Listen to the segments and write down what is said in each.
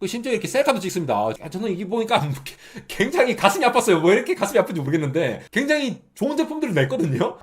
심지어 이렇게 셀카도 찍습니다. 저는 이게 보니까 굉장히 가슴이 아팠어요. 왜 이렇게 가슴이 아픈지 모르겠는데 굉장히 좋은 제품들을 냈거든요.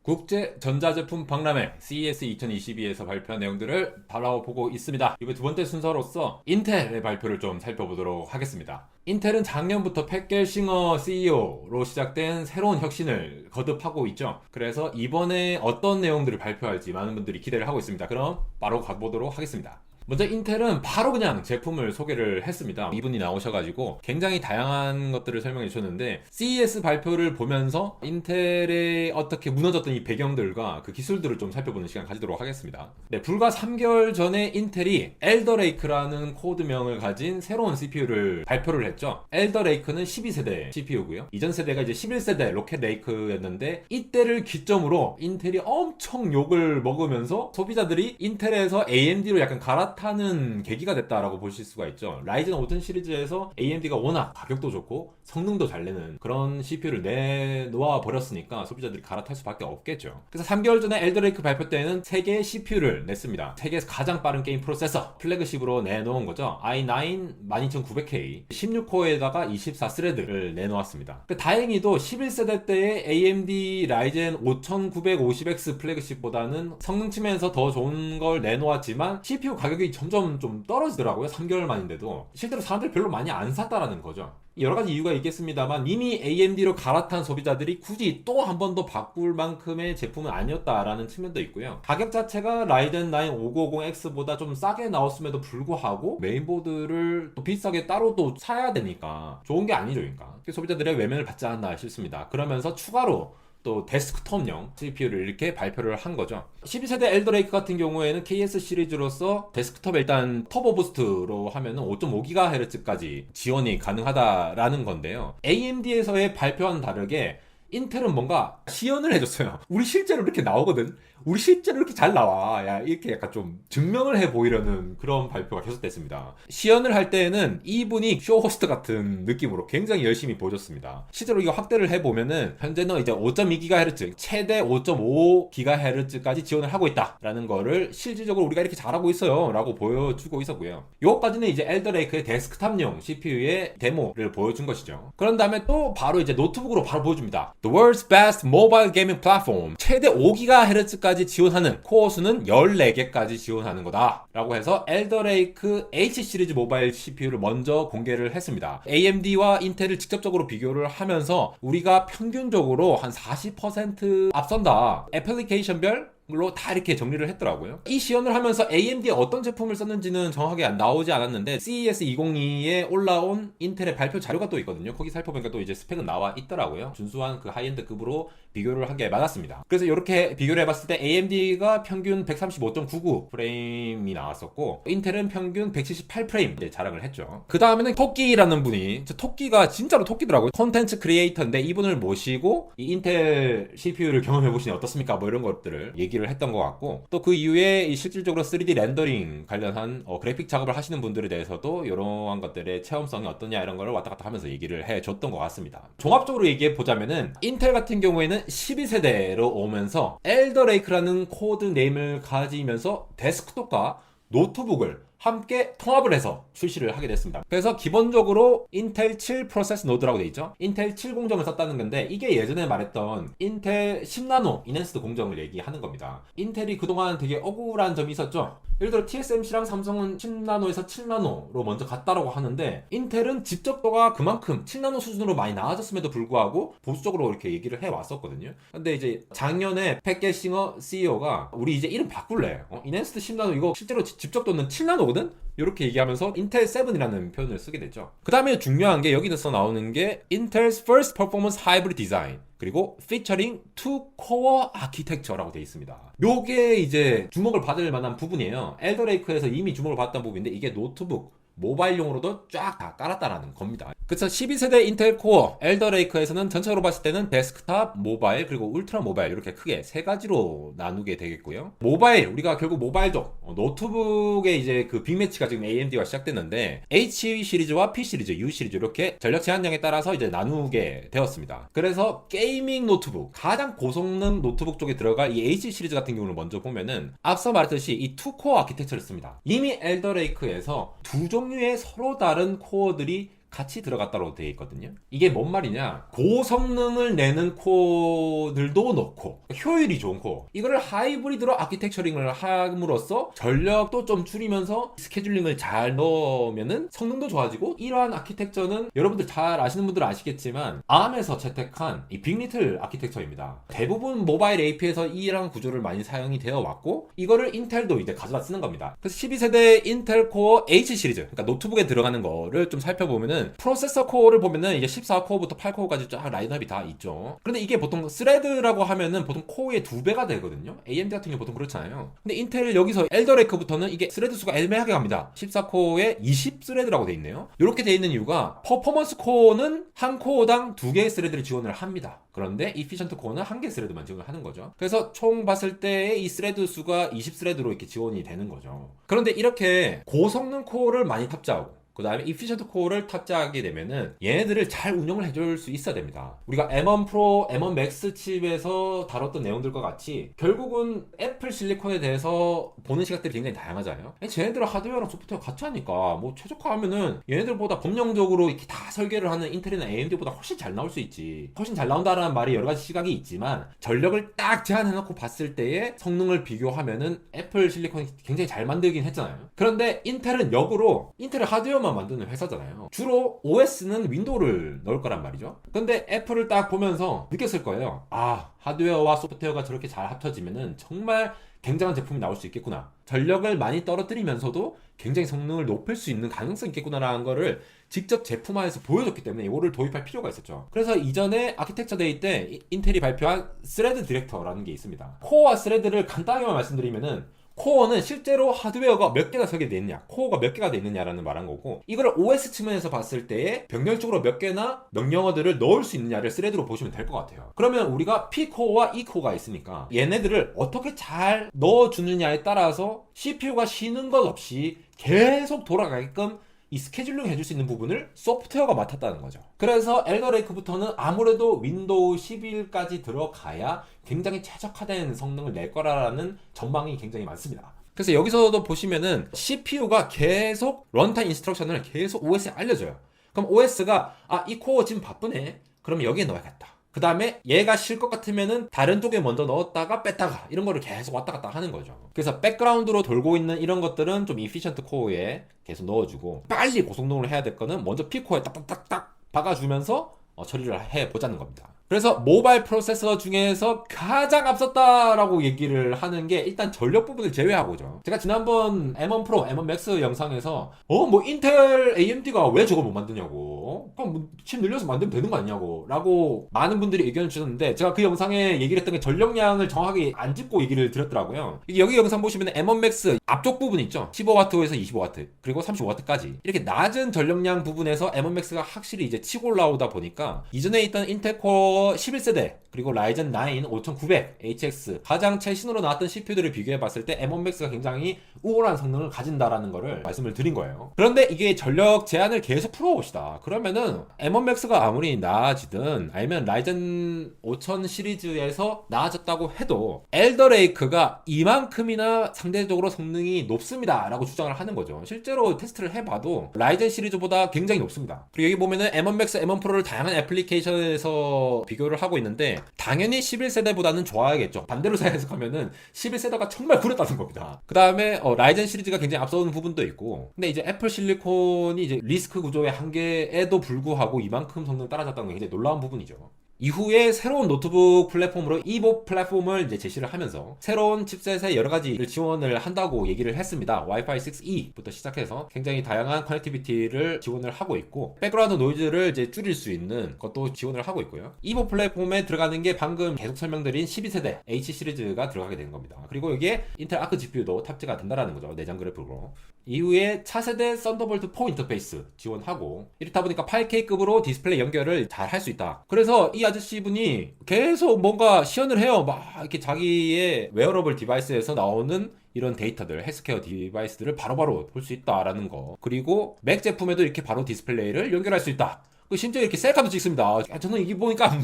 국제 전자제품 박람회 CES 2022에서 발표한 내용들을 바라보고 있습니다. 이번 두 번째 순서로서 인텔의 발표를 좀 살펴보도록 하겠습니다. 인텔은 작년부터 팻 겔싱어 CEO로 시작된 새로운 혁신을 거듭하고 있죠. 그래서 이번에 어떤 내용들을 발표할지 많은 분들이 기대를 하고 있습니다. 그럼 바로 가보도록 하겠습니다. 먼저 인텔은 바로 그냥 제품을 소개를 했습니다. 이분이 나오셔가지고 굉장히 다양한 것들을 설명해 주셨는데, CES 발표를 보면서 인텔의 어떻게 무너졌던 이 배경들과 그 기술들을 좀 살펴보는 시간 가지도록 하겠습니다. 네, 불과 3개월 전에 인텔이 엘더레이크라는 코드명을 가진 새로운 CPU를 발표를 했죠. 엘더레이크는 12세대 CPU고요. 이전 세대가 이제 11세대 로켓레이크였는데, 이때를 기점으로 인텔이 엄청 욕을 먹으면서 소비자들이 인텔에서 AMD로 약간 갈아타는 계기가 됐다라고 보실 수가 있죠. 라이젠 5 시리즈에서 AMD가 워낙 가격도 좋고 성능도 잘 내는 그런 CPU를 내놓아 버렸으니까 소비자들이 갈아탈 수밖에 없겠죠. 그래서 3개월 전에 엘더레이크 발표 때는 3개의 CPU를 냈습니다. 세계에서 가장 빠른 게임 프로세서 플래그십으로 내놓은 거죠. i9 12900K 16코어에다가 24스레드를 내놓았습니다. 다행히도 11세대 때의 AMD 라이젠 5950X 플래그십보다는 성능 측면에서 더 좋은 걸 내놓았지만 CPU 가격이 점점 좀 떨어지더라고요. 3개월 만인데도. 실제로 사람들이 별로 많이 안 샀다라는 거죠. 여러 가지 이유가 있겠습니다만 이미 AMD로 갈아탄 소비자들이 굳이 또 한 번 더 바꿀 만큼의 제품은 아니었다라는 측면도 있고요. 가격 자체가 라이젠 9 5950X보다 좀 싸게 나왔음에도 불구하고 메인보드를 또 비싸게 따로 또 사야 되니까 좋은 게 아니죠. 그러니까 소비자들의 외면을 받지 않나 싶습니다. 그러면서 추가로 또 데스크톱용 CPU를 이렇게 발표를 한 거죠. 12세대 엘더레이크 같은 경우에는 KS 시리즈로서 데스크톱에 일단 터보 부스트로 하면은 5.5GHz까지 지원이 가능하다라는 건데요. AMD에서의 발표와는 다르게 인텔은 뭔가 시연을 해줬어요. 우리 실제로 이렇게 나오거든. 우리 실제로 이렇게 잘 나와. 야, 이렇게 약간 좀 증명을 해 보이려는 그런 발표가 계속됐습니다. 시연을 할 때에는 이분이 쇼호스트 같은 느낌으로 굉장히 열심히 보여줬습니다. 실제로 이거 확대를 해보면은 현재는 이제 5.2GHz, 최대 5.5GHz까지 지원을 하고 있다라는 거를 실질적으로 우리가 이렇게 잘하고 있어요 라고 보여주고 있었고요. 요거까지는 이제 엘더레이크의 데스크탑용 CPU의 데모를 보여준 것이죠. 그런 다음에 또 바로 이제 노트북으로 바로 보여줍니다. The world's best mobile gaming platform. 최대 5GHz까지 지원하는 코어 수는 14개까지 지원하는 거다 라고 해서 엘더레이크 H 시리즈 모바일 CPU를 먼저 공개를 했습니다. AMD와 인텔을 직접적으로 비교를 하면서 우리가 평균적으로 한 40% 앞선다. 애플리케이션별 로 다 이렇게 정리를 했더라고요. 이 시연을 하면서 AMD에 어떤 제품을 썼는지는 정확하게 나오지 않았는데 CES 2022에 올라온 인텔의 발표 자료가 또 있거든요. 거기 살펴보니까 또 이제 스펙은 나와 있더라고요. 준수한 그 하이엔드급으로 비교를 한 게 맞았습니다. 그래서 이렇게 비교를 해봤을 때 AMD가 평균 135.99 프레임이 나왔었고 인텔은 평균 178 프레임 자랑을 했죠. 그 다음에는 토끼라는 분이, 토끼가 진짜로 토끼더라고요. 콘텐츠 크리에이터인데 이분을 모시고 이 인텔 CPU를 경험해보시니 어떻습니까? 뭐 이런 것들을 얘기를 했던 것 같고, 또 그 이후에 실질적으로 3D 렌더링 관련한 그래픽 작업을 하시는 분들에 대해서도 이러한 것들의 체험성이 어떠냐 이런 걸 왔다 갔다 하면서 얘기를 해줬던 것 같습니다. 종합적으로 얘기해 보자면은 인텔 같은 경우에는 12세대로 오면서 엘더레이크라는 코드 네임을 가지면서 데스크톱과 노트북을 함께 통합을 해서 출시를 하게 됐습니다. 그래서 기본적으로 인텔 7 프로세스 노드라고 되어 있죠. 인텔 7 공정을 썼다는 건데 이게 예전에 말했던 인텔 10나노 이넨스드 공정을 얘기하는 겁니다. 인텔이 그동안 되게 억울한 점이 있었죠. 예를 들어 TSMC랑 삼성은 10나노에서 7나노로 먼저 갔다라고 하는데 인텔은 집적도가 그만큼 7나노 수준으로 많이 나아졌음에도 불구하고 보수적으로 이렇게 얘기를 해왔었거든요. 근데 이제 작년에 팻 겔싱어 CEO가 우리 이제 이름 바꿀래. 이넨스드 10나노 이거 실제로 집적도는 7나노 이렇게 얘기하면서 인텔 7이라는 표현을 쓰게 됐죠. 그 다음에 중요한 게 여기서 나오는 게 Intel's First Performance Hybrid Design 그리고 Featuring Two Core Architecture라고 되어 있습니다. 요게 이제 주목을 받을 만한 부분이에요. 엘더레이크에서 이미 주목을 받았던 부분인데 이게 노트북 모바일용으로도 쫙 다 깔았다라는 겁니다. 그래서 12세대 인텔 코어 엘더레이크에서는 전체적으로 봤을 때는 데스크탑, 모바일, 그리고 울트라 모바일 이렇게 크게 세 가지로 나누게 되겠고요. 모바일, 우리가 결국 모바일도 노트북의 이제 그 빅매치가 지금 AMD가 시작됐는데 H 시리즈와 P 시리즈, U 시리즈 이렇게 전력 제한량에 따라서 이제 나누게 되었습니다. 그래서 게이밍 노트북, 가장 고성능 노트북 쪽에 들어갈 이 H 시리즈 같은 경우를 먼저 보면은 앞서 말했듯이 이 투코어 아키텍처를 씁니다. 이미 엘더레이크에서 두 종류의 서로 다른 코어들이 같이 들어갔다고 되어 있거든요. 이게 뭔 말이냐? 고성능을 내는 코어들도 넣고 효율이 좋은 코어, 이거를 하이브리드로 아키텍처링을 함으로써 전력도 좀 줄이면서 스케줄링을 잘 넣으면은 성능도 좋아지고, 이러한 아키텍처는 여러분들 잘 아시는 분들은 아시겠지만 ARM에서 채택한 이 빅리틀 아키텍처입니다. 대부분 모바일 AP에서 이러한 구조를 많이 사용이 되어 왔고, 이거를 인텔도 이제 가져다 쓰는 겁니다. 그래서 12세대 인텔 코어 H 시리즈, 그러니까 노트북에 들어가는 거를 좀 살펴보면은 프로세서 코어를 보면은 이제 14코어부터 8코어까지 쫙 라인업이 다 있죠. 그런데 이게 보통 스레드라고 하면은 보통 코어의 2배가 되거든요. AMD 같은 경우 보통 그렇잖아요. 근데 인텔 여기서 엘더레이크부터는 이게 스레드 수가 애매하게 갑니다. 14코어에 20 스레드라고 돼 있네요. 이렇게 돼 있는 이유가 퍼포먼스 코어는 한 코어당 2개의 스레드를 지원을 합니다. 그런데 이피션트 코어는 1개 스레드만 지원을 하는 거죠. 그래서 총 봤을 때 이 스레드 수가 20 스레드로 이렇게 지원이 되는 거죠. 그런데 이렇게 고성능 코어를 많이 탑재하고 그 다음에 이피션트 코어를 탑재하게 되면은 얘네들을 잘 운영을 해줄 수 있어야 됩니다. 우리가 M1 프로, M1 맥스 칩에서 다뤘던 내용들과 같이 결국은 애플 실리콘에 대해서 보는 시각들이 굉장히 다양하잖아요. 쟤네들은 하드웨어랑 소프트웨어 같이 하니까 뭐 최적화하면은 얘네들보다 범용적으로 이렇게 다 설계를 하는 인텔이나 AMD보다 훨씬 잘 나올 수 있지. 훨씬 잘 나온다라는 말이 여러 가지 시각이 있지만, 전력을 딱 제한해놓고 봤을 때의 성능을 비교하면은 애플 실리콘이 굉장히 잘 만들긴 했잖아요. 그런데 인텔은 역으로, 인텔은 하드웨어만 만드는 회사잖아요. 주로 OS는 윈도우를 넣을 거란 말이죠. 근데 애플을 딱 보면서 느꼈을 거예요. 아, 하드웨어와 소프트웨어가 저렇게 잘 합쳐지면은 정말 굉장한 제품이 나올 수 있겠구나. 전력을 많이 떨어뜨리면서도 굉장히 성능을 높일 수 있는 가능성이 있겠구나라는 거를 직접 제품화해서 보여줬기 때문에 이거를 도입할 필요가 있었죠. 그래서 이전에 아키텍처 데이 때 인텔이 발표한 스레드 디렉터라는 게 있습니다. 코어와 스레드를 간단하게만 말씀드리면은, 코어는 실제로 하드웨어가 몇 개가 설계되어 있느냐, 코어가 몇 개가 되어 있느냐라는 말한 거고, 이걸 OS 측면에서 봤을 때에 병렬적으로 몇 개나 명령어들을 넣을 수 있느냐를 스레드로 보시면 될 것 같아요. 그러면 우리가 P코어와 E코어가 있으니까 얘네들을 어떻게 잘 넣어주느냐에 따라서 CPU가 쉬는 것 없이 계속 돌아가게끔 이 스케줄링 해줄 수 있는 부분을 소프트웨어가 맡았다는 거죠. 그래서 엘더레이크부터는 아무래도 윈도우 11까지 들어가야 굉장히 최적화된 성능을 낼 거라는 전망이 굉장히 많습니다. 그래서 여기서도 보시면은 CPU가 계속 런타임 인스트럭션을 계속 OS에 알려줘요. 그럼 OS가 이 코어 지금 바쁘네, 그럼 여기에 넣어야겠다. 그 다음에 얘가 쉴 것 같으면은 다른 쪽에 먼저 넣었다가 뺐다가 이런 거를 계속 왔다 갔다 하는 거죠. 그래서 백그라운드로 돌고 있는 이런 것들은 좀 이피션트 코어에 계속 넣어주고, 빨리 고성능으로 해야 될 거는 먼저 P코어에 딱딱딱딱 박아주면서 처리를 해보자는 겁니다. 그래서 모바일 프로세서 중에서 가장 앞섰다라고 얘기를 하는 게 일단 전력 부분을 제외하고죠. 제가 지난번 M1 프로, M1 맥스 영상에서 뭐 인텔 AMD가 왜 저거 못 만드냐고, 그럼 뭐 칩 늘려서 만들면 되는 거 아니냐고 라고 많은 분들이 의견을 주셨는데, 제가 그 영상에 얘기를 했던 게 전력량을 정확하게 안 짚고 얘기를 드렸더라고요. 여기 영상 보시면 M1 맥스 앞쪽 부분 있죠, 15W에서 25W 그리고 35W까지 이렇게 낮은 전력량 부분에서 M1 맥스가 확실히 이제 치고 올라오다 보니까, 이전에 있던 인텔 코어 11세대 그리고 라이젠 9 5900 HX 가장 최신으로 나왔던 CPU들을 비교해 봤을 때 M1 맥스가 굉장히 우월한 성능을 가진다라는 거를 말씀을 드린 거예요. 그런데 이게 전력 제한을 계속 풀어봅시다. 그러면은 M1 맥스가 아무리 나아지든 아니면 라이젠 5000 시리즈에서 나아졌다고 해도 엘더레이크가 이만큼이나 상대적으로 성능이 높습니다 라고 주장을 하는 거죠. 실제로 테스트를 해봐도 라이젠 시리즈보다 굉장히 높습니다. 그리고 여기 보면은 M1 맥스, M1 프로를 다양한 애플리케이션에서 비교를 하고 있는데, 당연히 11세대보다는 좋아야겠죠. 반대로 해석하면은 11세대가 정말 구렸다는 겁니다. 그 다음에 라이젠 시리즈가 굉장히 앞서는 부분도 있고, 근데 이제 애플 실리콘이 이제 리스크 구조의 한계에도 불구하고 이만큼 성능 따라잡았다는 게 굉장히 놀라운 부분이죠. 이후에 새로운 노트북 플랫폼으로 이보 플랫폼을 이제 제시를 하면서 새로운 칩셋에 여러 가지를 지원을 한다고 얘기를 했습니다. 와이파이 6E부터 시작해서 굉장히 다양한 커넥티비티를 지원을 하고 있고 백그라운드 노이즈를 이제 줄일 수 있는 것도 지원을 하고 있고요. 이보 플랫폼에 들어가는 게 방금 계속 설명드린 12세대 H 시리즈가 들어가게 되는 겁니다. 그리고 여기에 인텔 아크 GPU도 탑재가 된다라는 거죠. 내장 그래픽으로. 이후에 차세대 썬더볼트 4 인터페이스 지원하고 이렇다 보니까 8K급으로 디스플레이 연결을 잘 할 수 있다. 그래서 이 아저씨 분이 계속 뭔가 시연을 해요. 막 이렇게 자기의 웨어러블 디바이스에서 나오는 이런 데이터들, 헬스케어 디바이스들을 바로바로 볼 수 있다라는 거. 그리고 맥 제품에도 이렇게 바로 디스플레이를 연결할 수 있다. 심지어 이렇게 셀카도 찍습니다. 저는 이게 보니까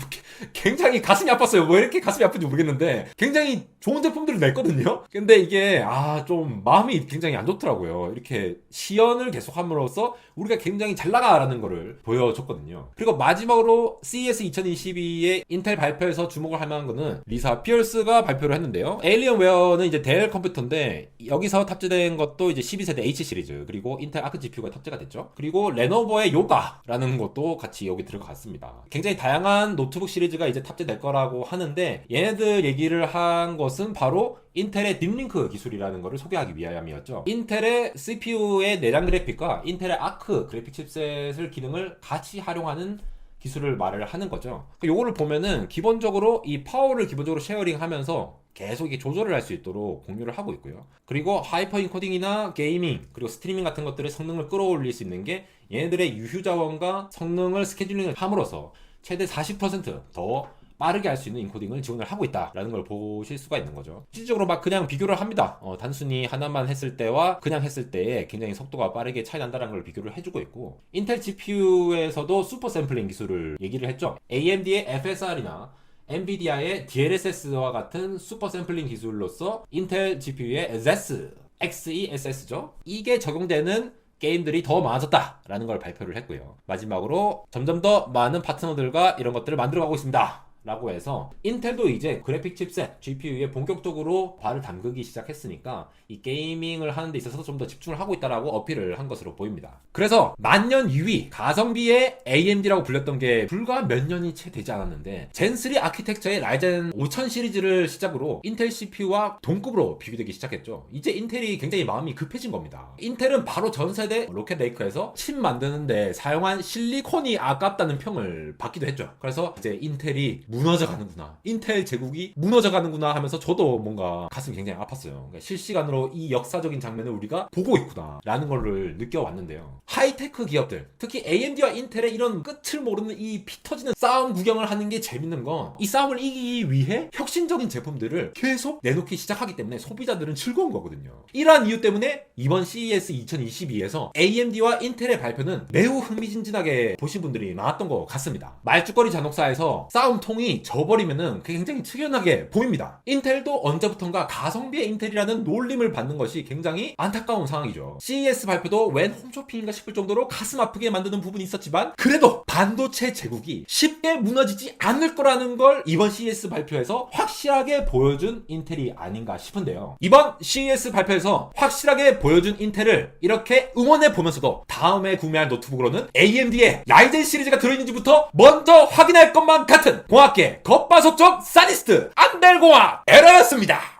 굉장히 가슴이 아팠어요. 왜 이렇게 가슴이 아픈지 모르겠는데 굉장히 좋은 제품들을 냈거든요. 근데 이게 좀 마음이 굉장히 안 좋더라고요. 이렇게 시연을 계속 함으로써 우리가 굉장히 잘 나가라는 거를 보여줬거든요. 그리고 마지막으로 CES 2022의 인텔 발표에서 주목을 할 만한 거는 리사 피어스가 발표를 했는데요. 에일리언웨어는 이제 델 컴퓨터인데 여기서 탑재된 것도 이제 12세대 H 시리즈 그리고 인텔 아크 GPU가 탑재가 됐죠. 그리고 레노버의 요가라는 것도 같이 여기 들어갔습니다. 굉장히 다양한 노트북 시리즈가 이제 탑재될 거라고 하는데 얘네들 얘기를 한 것은 바로 인텔의 딥링크 기술이라는 것을 소개하기 위함이었죠. 인텔의 CPU의 내장 그래픽과 인텔의 아크 그래픽 칩셋을 기능을 같이 활용하는 기술을 말을 하는 거죠. 요거를 보면은 기본적으로 이 파워를 기본적으로 쉐어링하면서 계속 이게 조절을 할 수 있도록 공유를 하고 있고요. 그리고 하이퍼 인코딩이나 게이밍 그리고 스트리밍 같은 것들의 성능을 끌어올릴 수 있는 게 얘네들의 유휴 자원과 성능을 스케줄링을 함으로써 최대 40%더 빠르게 할 수 있는 인코딩을 지원을 하고 있다라는 걸 보실 수가 있는 거죠. 실질적으로 막 그냥 비교를 합니다. 단순히 하나만 했을 때와 그냥 했을 때에 굉장히 속도가 빠르게 차이 난다는 걸 비교를 해주고 있고 인텔 GPU에서도 슈퍼 샘플링 기술을 얘기를 했죠. AMD의 FSR이나 엔비디아의 DLSS와 같은 슈퍼 샘플링 기술로서 인텔 GPU의 ZESS, XeSS죠. 이게 적용되는 게임들이 더 많아졌다라는 걸 발표를 했고요. 마지막으로 점점 더 많은 파트너들과 이런 것들을 만들어가고 있습니다. 라고 해서 인텔도 이제 그래픽 칩셋 GPU에 본격적으로 발을 담그기 시작했으니까 이 게이밍을 하는 데 있어서 좀 더 집중을 하고 있다라고 어필을 한 것으로 보입니다. 그래서 만년 2위 가성비의 AMD라고 불렸던 게 불과 몇 년이 채 되지 않았는데 젠3 아키텍처의 라이젠 5000 시리즈를 시작으로 인텔 CPU와 동급으로 비교되기 시작했죠. 이제 인텔이 굉장히 마음이 급해진 겁니다. 인텔은 바로 전세대 로켓 레이크에서 칩 만드는데 사용한 실리콘이 아깝다는 평을 받기도 했죠. 그래서 이제 인텔이 무너져가는구나, 인텔 제국이 무너져가는구나 하면서 저도 뭔가 가슴이 굉장히 아팠어요. 그러니까 실시간으로 이 역사적인 장면을 우리가 보고 있구나 라는 거를 느껴왔는데요. 하이테크 기업들, 특히 AMD와 인텔의 이런 끝을 모르는 이 피 터지는 싸움 구경을 하는 게 재밌는 건 이 싸움을 이기기 위해 혁신적인 제품들을 계속 내놓기 시작하기 때문에 소비자들은 즐거운 거거든요. 이러한 이유 때문에 이번 CES 2022에서 AMD와 인텔의 발표는 매우 흥미진진하게 보신 분들이 많았던 것 같습니다. 말죽거리 잔혹사에서 싸움통이 져버리면은 굉장히 특이하게 보입니다. 인텔도 언제부턴가 가성비의 인텔이라는 놀림을 받는 것이 굉장히 안타까운 상황이죠. CES 발표도 웬 홈쇼핑인가 싶을 정도로 가슴 아프게 만드는 부분이 있었지만 그래도 반도체 제국이 쉽게 무너지지 않을 거라는 걸 이번 CES 발표에서 확실하게 보여준 인텔이 아닌가 싶은데요. 이번 CES 발표에서 확실하게 보여준 인텔을 이렇게 응원해 보면서도 다음에 구매할 노트북으로는 AMD의 라이젠 시리즈가 들어있는지부터 먼저 확인할 것만 같은 공학계 겉바속촉 사디스트 안델공학 에러였습니다.